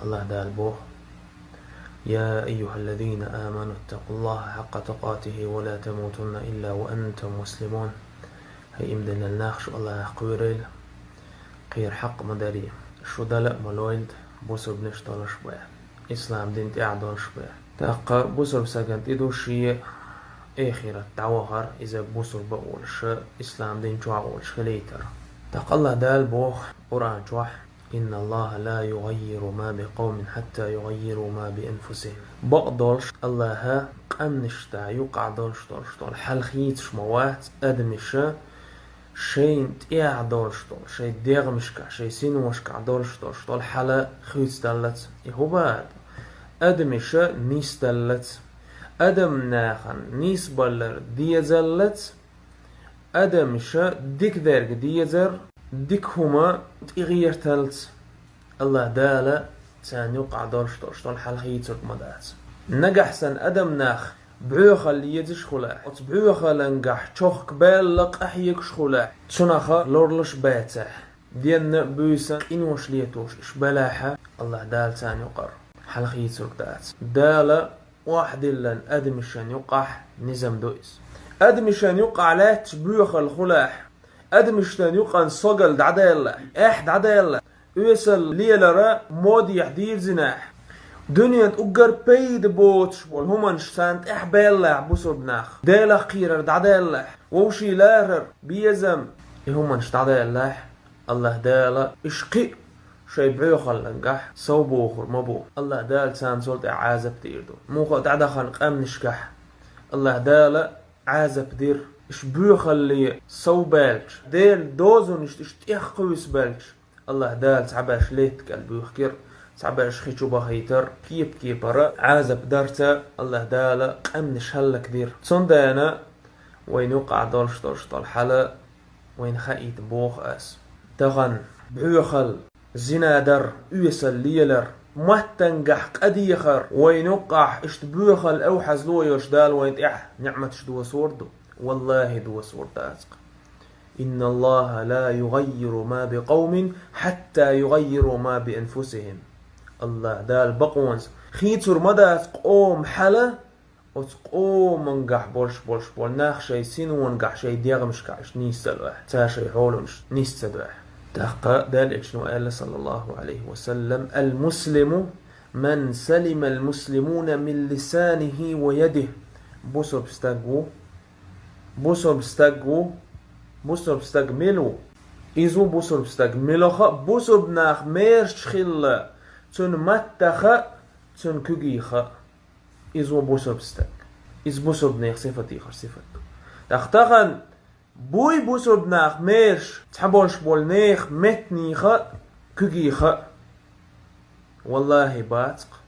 الله دال بوه يا أيها الذين آمنوا اتقوا الله حق تقاته ولا تموتن إلا وأنتم مسلمون. هي إمدنا الناخش الله قويريل قير حق مداري شو دلق ملويد بوسر بنشتالش بيه إسلام دين تعدالش بيه تاقا بوسر بساقنت إدو شيء آخرة تعوهر إذا بوسر بقولش إسلام دين تعولش خليتر تاق الله دال بوه قرآن جوح إن الله لا يغير ما بقوم حتى يغيروا ما بأنفسهم. بقدرش الله قمنشتا يقع دولش دول حل خيتش موات أدمشا شيء تيع دولش دول شيء ديغمشكا شيء سينوشكا دولش دول حل خيتش دلت يهوباد أدمشا نيس دلت أدم ناخن نيس بلر ديزلت أدمشا ديك درج ديزر ديك هما تغير تلت الله دالا تان يقع دولش دول حل خيتش مدات نجح سن أدم ناخ بعوخة اللي يدش خلاح بعوخة لنجح تشوخ قبال لق أحيك شخلاح تشنخة لورلش باتح دين بوسن إنوش ليتوش إشبلاحة الله دال تان يقر حلقي سرقات دال واحد لن أدمشان يقح نزم دويس أدمشان يقع لا تبوخة الخلاح أدمشان يقع صقل دعدالله دعدالله ويسل ليلرا مودي يحدير زناح دنيا تأجر بيد بوتش والهمن شتانت إحبالله بوسر بناخ داله قيرر دعدالله ووشي لارر بيزم همن شتعدالله الله داله إشقي شي بعيوخل لنقح سو بوخر مبو الله دال سان سولت عازب تيردو موخو تعدخن قام نشكح الله داله عازب دير إش بيوخل لي سو بالش ديل دوزن إش قويس بالش الله دال تعباش ليت قلبي تعباش خيشو بخيتر كيب برا عازب درتا الله دالا قمنش هلا كدير تصندانا وين يقع دولش طول حلا وين خايت بوخ اس تغن بعيوخل زنادر يسل ليلر ما تنجح قديخر وين يقع اشتبوخل اوحز لو يشدال وين نعمة شدو سوردو والله دو سورد ازق إن الله لا يغير ما بقوم حتى يغيروا ما بأنفسهم. الله دال بقونز خيتور مدى تقوم حلا وتقوم منقح بول ناخ شي سينو ونقح شي ديغمش كعش نيستلوح تا شي حولنش نيستلوح تحقا دال اشنو قال صلى الله عليه وسلم المسلم من سلم المسلمون من لسانه ويده بوسو بستقملو إذو بوسو بستقملوخا بوسو بناخ ميرش خلا تون متخا تون كوغيخا إذو بوسو بستق إذ بوسو بناخ صفتي خر صفتو تختخن بوي بوسو بناخ ميرش تحبولش بول نيخ متنيخا كوغيخا والله باتق